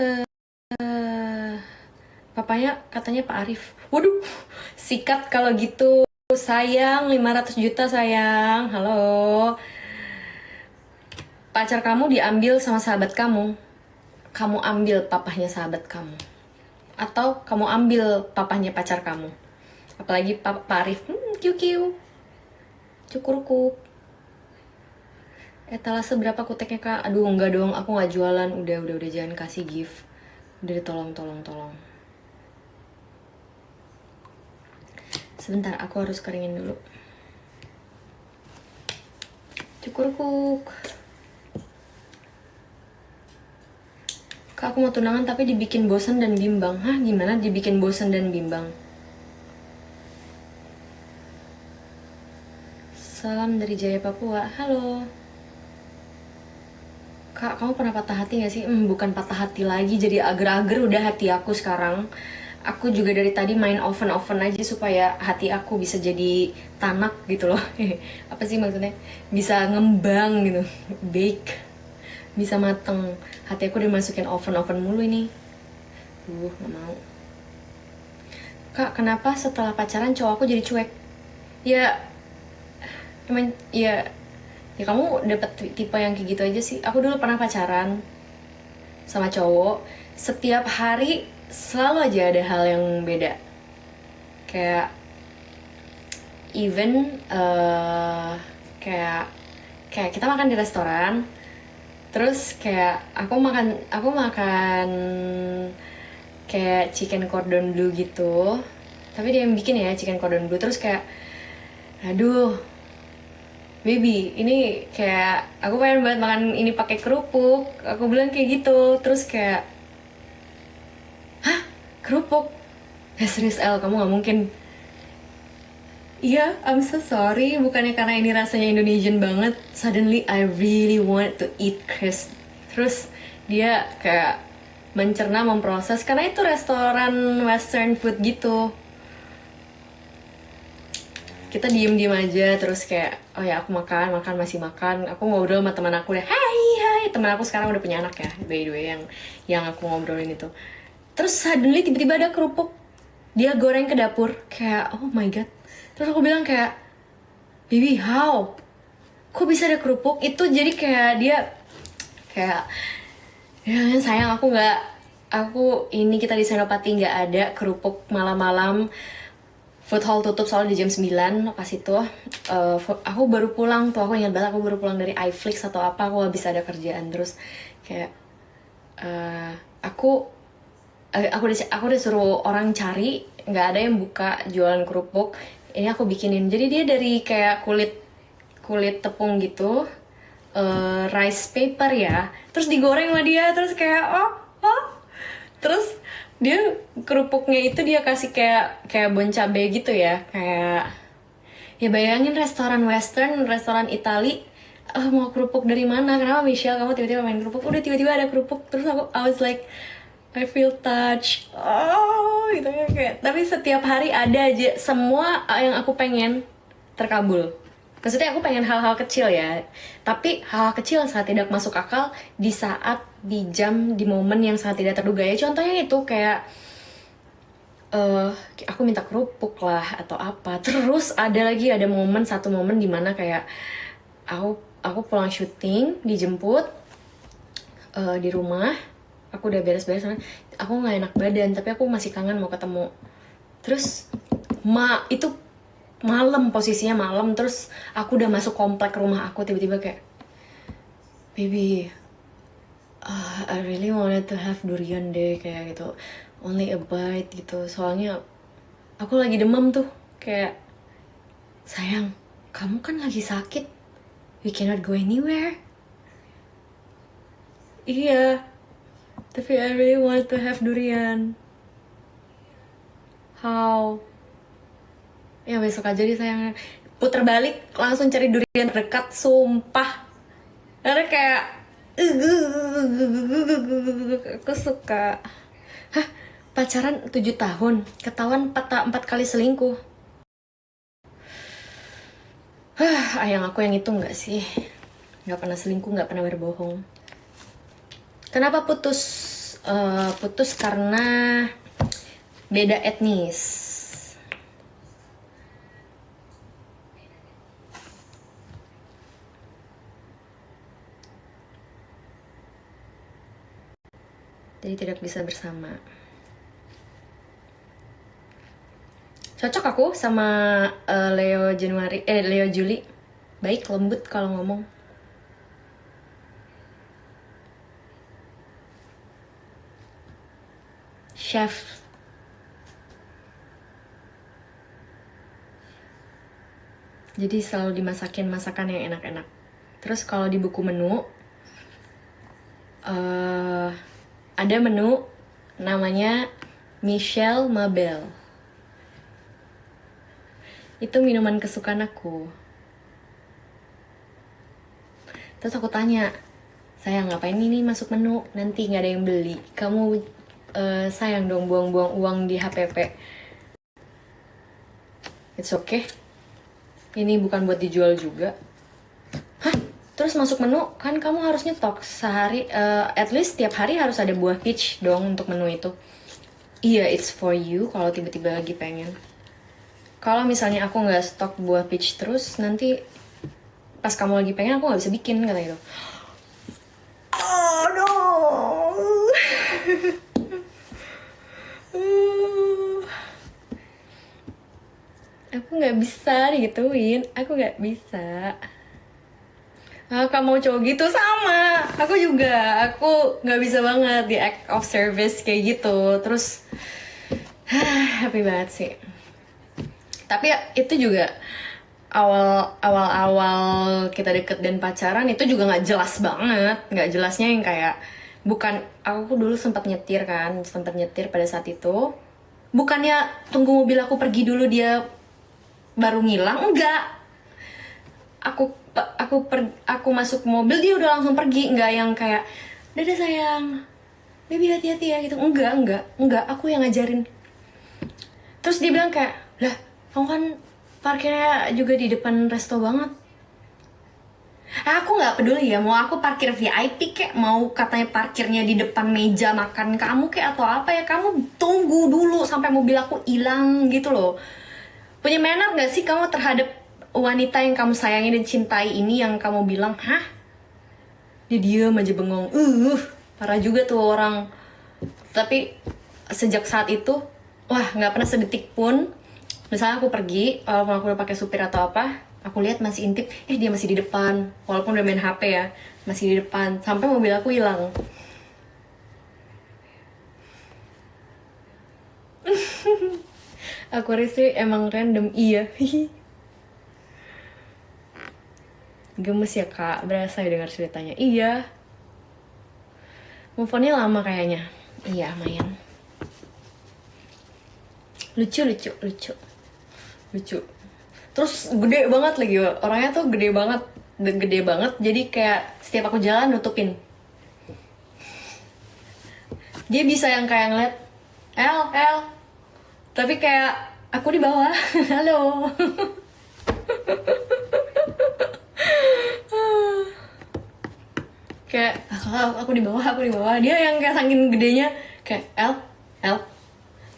Eh, papanya katanya Pak Arif. Waduh, sikat kalau gitu. Sayang, 500 juta sayang. Halo. Pacar kamu diambil sama sahabat kamu. Kamu ambil papahnya sahabat kamu. Atau kamu ambil papahnya pacar kamu. Apalagi Pak Arif. Kiu kiu. Cukurukuk. Etalase berapa kuteknya kak? Aduh enggak dong, aku nggak jualan. Udah jangan kasih gift. Udah tolong. Sebentar, aku harus keringin dulu. Cukurukuk. Kak, aku mau tunangan tapi dibikin bosan dan bimbang. Hah, gimana dibikin bosan dan bimbang? Salam dari Jaya Papua. Halo. Kak, kamu pernah patah hati gak sih? Bukan patah hati lagi, jadi ager-ager udah hati aku sekarang. Aku juga dari tadi main oven-oven aja supaya hati aku bisa jadi tanak gitu loh. Apa sih maksudnya? Bisa ngembang gitu. Bake. Bisa mateng. Hati aku dimasukin oven-oven mulu ini. Gak mau. Kak, kenapa setelah pacaran cowok aku jadi cuek? Ya, emang ya kamu dapet tipe yang kayak gitu aja sih. Aku dulu pernah pacaran sama cowok, setiap hari selalu aja ada hal yang beda. Kayak even kayak kayak kita makan di restoran, terus kayak aku makan kayak chicken cordon bleu gitu, tapi dia yang bikin ya chicken cordon bleu. Terus kayak aduh baby, ini kayak aku pengen banget makan ini pakai kerupuk. Aku bilang kayak gitu. Terus kayak, hah? Kerupuk? Ya serius El, kamu gak mungkin. Iya, I'm so sorry. Bukannya karena ini rasanya Indonesian banget. Suddenly I really want to eat crisp. Terus dia kayak mencerna, memproses. Karena itu restoran western food gitu. Kita diem-diem aja, terus kayak oh ya aku makan masih makan. Aku ngobrol sama teman aku deh, hai teman aku sekarang udah punya anak ya, by the way, yang aku ngobrolin itu. Terus suddenly tiba-tiba ada kerupuk, dia goreng ke dapur, kayak oh my god. Terus aku bilang kayak baby how, kok bisa ada kerupuk itu? Jadi kayak dia kayak ya kan, sayang aku nggak, aku ini kita di Senopati nggak ada kerupuk malam-malam. Food hall tutup soalnya di jam 9 pas itu. Aku baru pulang tuh, aku ingat banget aku baru pulang dari iFlix atau apa, aku habis ada kerjaan. Terus kayak eh, aku aku udah suruh orang cari, nggak ada yang buka jualan kerupuk. Ini aku bikinin, jadi dia dari kayak kulit kulit tepung gitu, rice paper ya, terus digoreng sama dia. Terus kayak oh terus dia kerupuknya itu dia kasih kayak bon cabe gitu ya, kayak ya bayangin restoran western, restoran Itali. Mau kerupuk dari mana? Kenapa Michelle kamu tiba-tiba main kerupuk? Udah tiba-tiba ada kerupuk. Terus I was like I feel touched. Oh gitu ya, kayak tapi setiap hari ada aja, semua yang aku pengen terkabul. Maksudnya aku pengen hal-hal kecil ya, tapi hal-hal kecil yang sangat tidak masuk akal di saat, di jam, di momen yang sangat tidak terduga ya. Contohnya itu kayak eh aku minta kerupuk lah atau apa. Terus ada momen, satu momen dimana kayak aku pulang syuting, dijemput di rumah, aku udah beres-beres, aku nggak enak badan tapi aku masih kangen mau ketemu. Terus itu malam, posisinya malam. Terus aku udah masuk komplek rumah aku, tiba-tiba kayak baby, I really wanted to have durian deh, kayak gitu, only a bite gitu. Soalnya aku lagi demam tuh, kayak sayang kamu kan lagi sakit, we cannot go anywhere. Iya, tapi I really wanted to have durian. How? Ya besok aja deh sayang. Puter balik langsung cari durian dekat, sumpah. Karena kayak aku suka. Hah, pacaran 7 tahun, ketahuan 4 kali selingkuh. Ayang aku yang itu nggak sih? Nggak pernah selingkuh, nggak pernah berbohong. Kenapa putus putus karena beda etnis. Jadi tidak bisa bersama. Cocok aku sama Leo Juli. Baik, lembut kalau ngomong. Chef. Jadi selalu dimasakin masakan yang enak-enak. Terus kalau di buku menu, ada menu namanya Michelle Mabel. Itu minuman kesukaan aku. Terus aku tanya, sayang ngapain ini masuk menu? Nanti nggak ada yang beli. Kamu sayang dong buang-buang uang di HPP. It's okay. Ini bukan buat dijual juga. Hah? Terus masuk menu, kan kamu harus nyetok sehari, at least tiap hari harus ada buah peach dong untuk menu itu. Iya, it's for you kalau tiba-tiba lagi pengen. Kalau misalnya aku nggak stok buah peach terus, nanti pas kamu lagi pengen aku nggak bisa bikin, kata itu. Oh no. Aku nggak bisa digituin, aku nggak bisa. Kamu mau cowok gitu sama, aku juga, aku nggak bisa banget di act of service kayak gitu. Terus, happy banget sih. Tapi ya, itu juga awal kita deket dan pacaran itu juga nggak jelas banget, nggak jelasnya yang kayak bukan. Aku dulu sempat nyetir pada saat itu. Bukannya tunggu mobil aku pergi dulu dia baru ngilang, enggak. Aku masuk mobil dia udah langsung pergi, nggak yang kayak dadah sayang, baby hati-hati ya gitu. Enggak, aku yang ngajarin. Terus dia bilang kayak, lah kamu kan parkirnya juga di depan resto banget. Aku nggak peduli ya, mau aku parkir VIP kayak mau katanya parkirnya di depan meja makan kamu kayak atau apa ya, kamu tunggu dulu sampai mobil aku hilang gitu loh. Punya manner nggak sih kamu terhadap wanita yang kamu sayangi dan cintai ini, yang kamu bilang, hah? Dia diem aja bengong. Parah juga tuh orang. Tapi sejak saat itu, wah nggak pernah sedetik pun. Misalnya aku pergi, walaupun aku udah pakai supir atau apa, aku lihat masih intip, dia masih di depan. Walaupun udah main HP ya, masih di depan. Sampai mobil aku hilang. Aquarius sih emang random, iya. Gemes ya kak, berasa ya dengar ceritanya. Iya. Move on-nya lama kayaknya. Iya, lumayan. Lucu. Terus gede banget lagi, orangnya tuh gede banget. Jadi kayak setiap aku jalan nutupin. Dia bisa yang kayak ngeliat, El. Tapi kayak aku di bawah. Halo. Kayak aku di bawah. Dia yang kayak saking gedenya kayak El.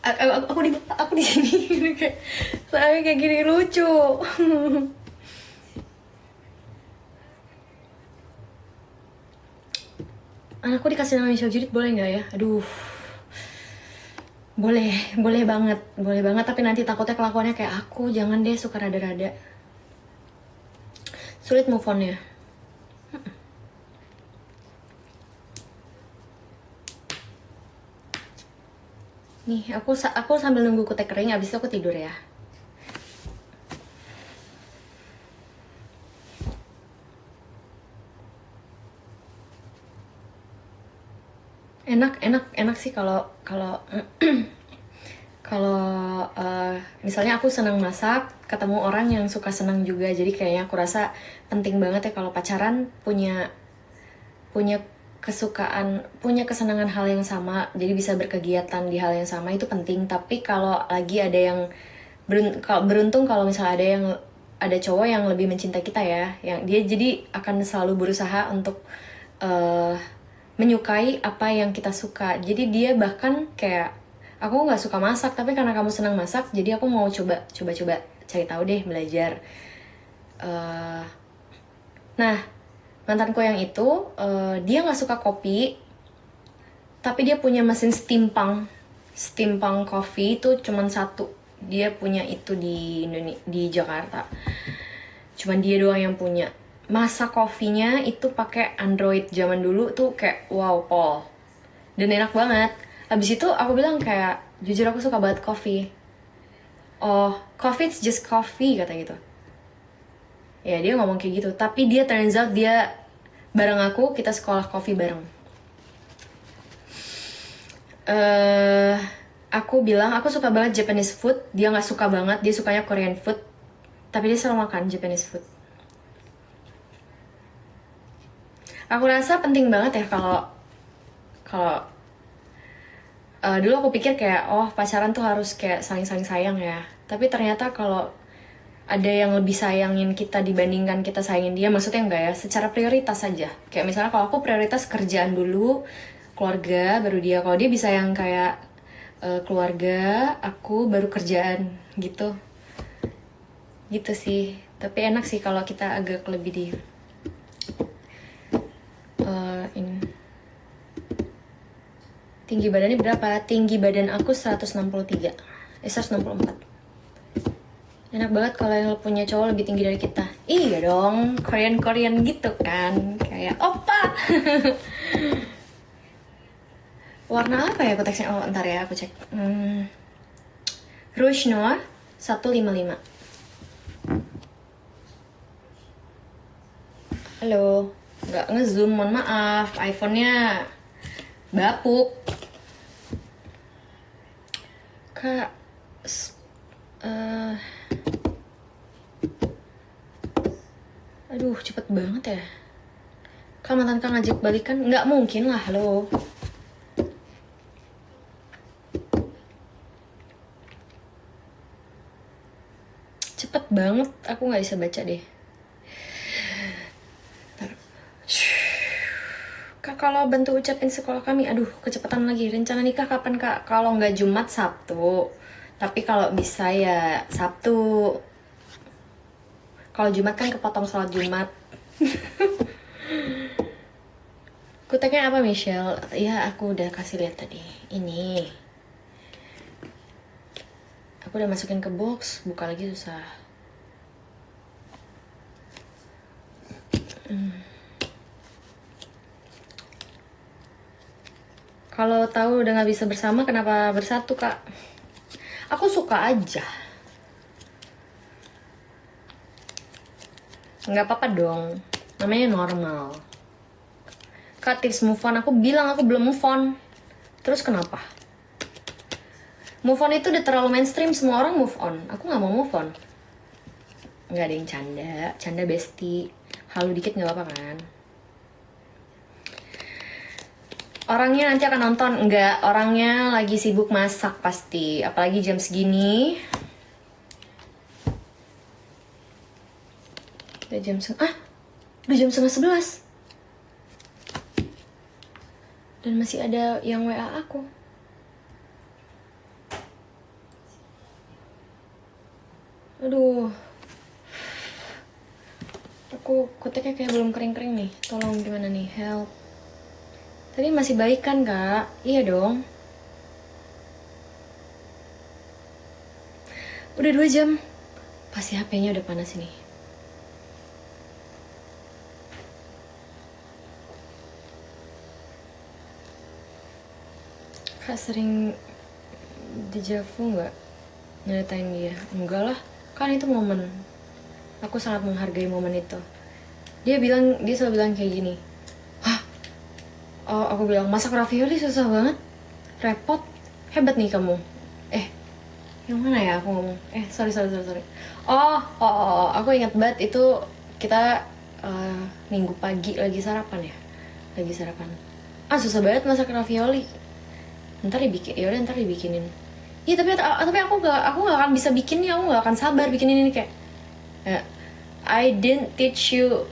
Aku di sini. Kayak saya kayak gini lucu. Anakku dikasih nama Michelle Judith boleh nggak ya? Aduh. Boleh banget. Tapi nanti takutnya kelakuannya kayak aku. Jangan deh, suka rada-rada. Sulit move on-nya. Nih, aku sambil nunggu kutek kering, abis itu aku tidur ya. Enak sih kalau kalau misalnya aku senang masak, ketemu orang yang suka senang juga, jadi kayaknya aku rasa penting banget ya kalau pacaran punya kesukaan, punya kesenangan hal yang sama, jadi bisa berkegiatan di hal yang sama, itu penting. Tapi kalau lagi ada yang beruntung kalau misalnya ada cowok yang lebih mencintai kita ya, yang dia jadi akan selalu berusaha untuk menyukai apa yang kita suka. Jadi dia bahkan kayak, aku nggak suka masak, tapi karena kamu senang masak, jadi aku mau coba cari tahu deh, belajar. Nah, mantanku yang itu, dia nggak suka kopi, tapi dia punya mesin steampunk coffee itu cuman satu. Dia punya itu di Jakarta. Cuman dia doang yang punya. Masa kopinya itu pakai Android zaman dulu tuh kayak wow, Paul. Dan enak banget. Habis itu aku bilang kayak, jujur aku suka banget coffee. Oh, coffee it's just coffee, kata gitu. Ya dia ngomong kayak gitu. Tapi dia turns out dia bareng aku, kita sekolah coffee bareng. Aku bilang aku suka banget Japanese food. Dia nggak suka banget, dia sukanya Korean food. Tapi dia selalu makan Japanese food. Aku rasa penting banget ya kalau dulu aku pikir kayak, oh pacaran tuh harus kayak saling-saling sayang ya. Tapi ternyata kalau ada yang lebih sayangin kita dibandingkan kita sayangin dia, maksudnya enggak ya, secara prioritas saja. Kayak misalnya kalau aku prioritas kerjaan dulu, keluarga, baru dia. Kalau dia bisa yang kayak keluarga, aku baru kerjaan gitu. Gitu sih. Tapi enak sih kalau kita agak lebih di ini. Tinggi badannya berapa? Tinggi badan aku 163. 164. Enak banget kalau yang punya cowok lebih tinggi dari kita. Iya dong, Korean gitu kan. Kayak opa. Warna apa ya konteksnya? Oh, ntar ya aku cek. Rouge Noir 155. Halo, nggak ngezoom, mohon maaf. iPhone-nya bapuk. Kak, aduh cepet banget ya. Kak, mantan Kak ngajak balikan? Nggak mungkin lah, halo. Cepet banget, aku nggak bisa baca deh. Kak, kalau bantu ucapin sekolah kami, aduh kecepatan lagi. Rencana nikah kapan Kak? Kalau nggak Jumat, Sabtu. Tapi kalau bisa ya Sabtu. Kalau Jumat kan kepotong sholat Jumat. Kuteknya apa Michelle? Iya, aku udah kasih lihat tadi. Ini. Aku udah masukin ke box, buka lagi susah. Kalau tahu udah nggak bisa bersama, kenapa bersatu Kak? Aku suka aja. Nggak apa-apa dong, namanya normal. Kak, tips move on, aku bilang aku belum move on. Terus kenapa? Move on itu udah terlalu mainstream, semua orang move on. Aku nggak mau move on. Nggak ada yang canda bestie. Halu dikit nggak apa-apa kan? Orangnya nanti akan nonton. Enggak, orangnya lagi sibuk masak pasti. Apalagi jam segini. Udah jam udah jam 10:30. Dan masih ada yang WA aku. Aduh. Aku kuteknya kayak belum kering-kering nih. Tolong gimana nih? Help. Tadi masih baik kan Kak? Iya dong. Udah 2 jam. Pasti HP-nya udah panas ini. Kak sering dejavu nggak nyeritain dia? Enggak lah, kan itu momen. Aku sangat menghargai momen itu. Dia selalu bilang kayak gini. Oh, aku bilang masak ravioli susah banget, repot, hebat nih kamu. Yang mana ya aku ngomong? Sorry. Aku ingat banget itu kita minggu pagi lagi sarapan. Susah banget masak ravioli. Ntar dibikinin. Iya tapi aku gak akan bisa bikinnya, aku gak akan sabar bikinin ini kayak. I didn't teach you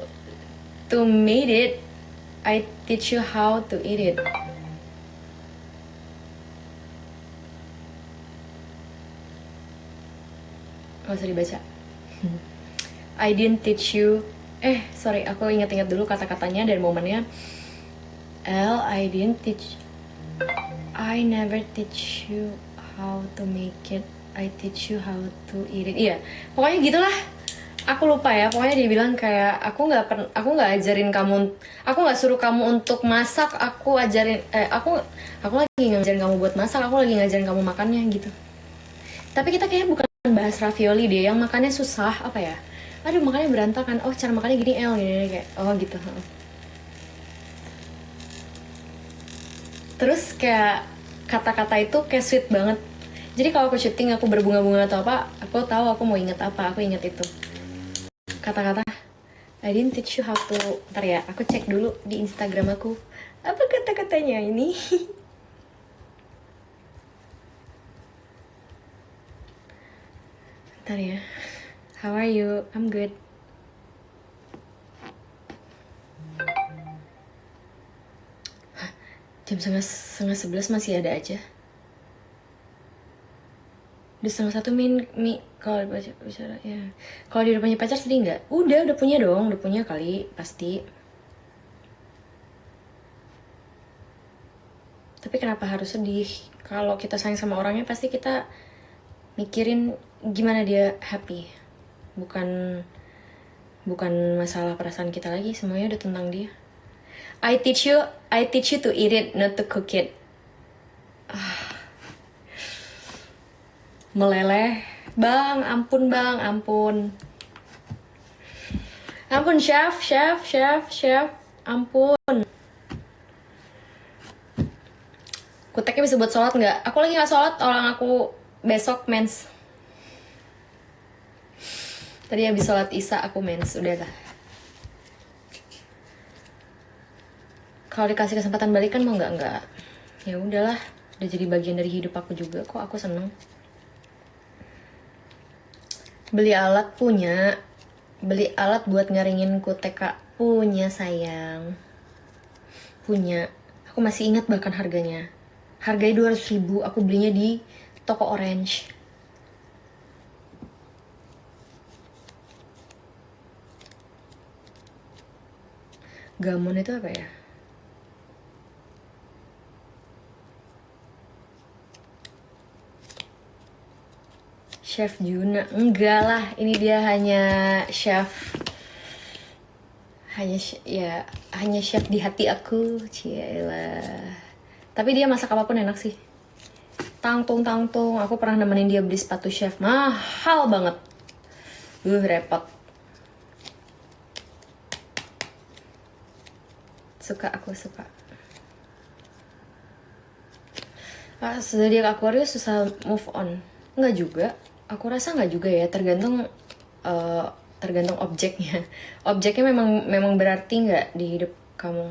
to made it. I teach you how to eat it. Gak usah dibaca. I didn't teach you. Sorry, aku ingat-ingat dulu kata-katanya dan momennya. I didn't teach. I never teach you how to make it. I teach you how to eat it. Iya, pokoknya gitulah. Aku lupa ya. Pokoknya dia bilang kayak aku nggak ajarin kamu. Aku nggak suruh kamu untuk masak. Aku ajarin. Aku lagi ngajarin kamu buat masak. Aku lagi ngajarin kamu makannya gitu. Tapi kita kayaknya bukan bahas ravioli deh. Yang makannya susah apa ya? Aduh, makannya berantakan. Oh, cara makannya gini gini kayak. Oh gitu. Terus kayak kata-kata itu kayak sweet banget. Jadi kalau aku syuting aku berbunga-bunga atau apa, aku tahu aku mau inget apa, aku inget itu. Kata-kata I didn't teach you how to. Ntar ya, aku cek dulu di Instagram aku. Apa kata-katanya ini? Ntar ya. How are you? I'm good. Jam setengah 11 masih ada aja. Udah setengah 1 kalau bicara ya. Kalau dia udah punya pacar sedih nggak? Udah punya dong, udah punya kali pasti. Tapi kenapa harus sedih? Kalau kita sayang sama orangnya pasti kita mikirin gimana dia happy. Bukan masalah perasaan kita lagi, semuanya udah tentang dia. I teach you to eat it, not to cook it. Meleleh. Bang, ampun. Ampun, chef. Ampun. Kuteknya bisa buat sholat nggak? Aku lagi nggak sholat, orang aku besok mens. Tadi habis sholat isya aku mens, udah lah. Kalau dikasih kesempatan balikan mau nggak? Ya udahlah, udah jadi bagian dari hidup aku juga kok, aku seneng. Beli alat buat ngeringin kutek kak, punya sayang. Punya, aku masih ingat bahkan harganya 200.000, aku belinya di toko Orange. Gamon itu apa ya? Chef Juna, enggak lah, ini dia hanya chef di hati aku, cielah. Tapi dia masak apapun enak sih. Tangtung, aku pernah nemenin dia beli sepatu chef, mahal banget. Repot. Aku suka. Zodiak Aquarius susah move on. Enggak juga. Aku rasa nggak juga ya, tergantung objeknya. Objeknya memang berarti nggak di hidup kamu.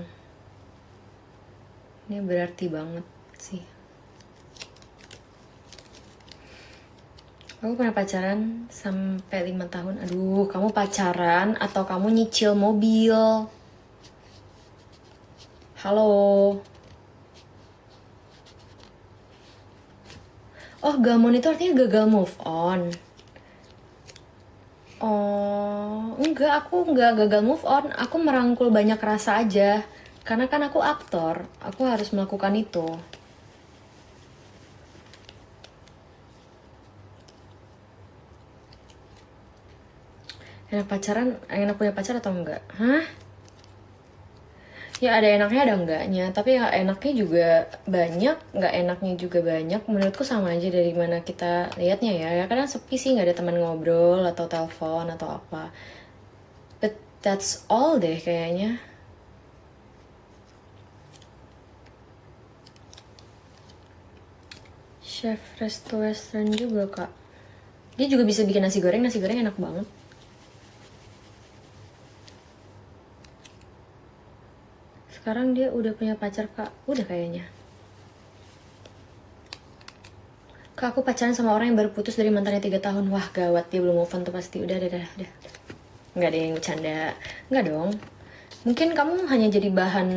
Ini berarti banget sih. Aku pernah pacaran sampai 5 tahun. Aduh, kamu pacaran atau kamu nyicil mobil? Halo. Oh, gamon itu artinya gagal move on. Oh, enggak, aku enggak gagal move on. Aku merangkul banyak rasa aja. Karena kan aku aktor, aku harus melakukan itu. Enak punya pacar atau enggak? Hah? Ya ada enaknya ada enggaknya, tapi ya enaknya juga banyak, nggak enaknya juga banyak. Menurutku sama aja dari mana kita lihatnya ya. Ya kadang sepi sih, nggak ada teman ngobrol atau telepon atau apa. But that's all deh kayaknya. Chef restoran juga kak. Dia juga bisa bikin nasi goreng enak banget. Sekarang dia udah punya pacar kak, udah kayaknya. Kak, aku pacaran sama orang yang baru putus dari mantannya 3 tahun. Wah gawat, dia belum move on tuh pasti. Udah. Nggak ada yang bercanda. Nggak dong. Mungkin kamu hanya jadi bahan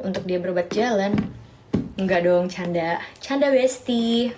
untuk dia berobat jalan. Enggak dong, canda. Canda, bestie.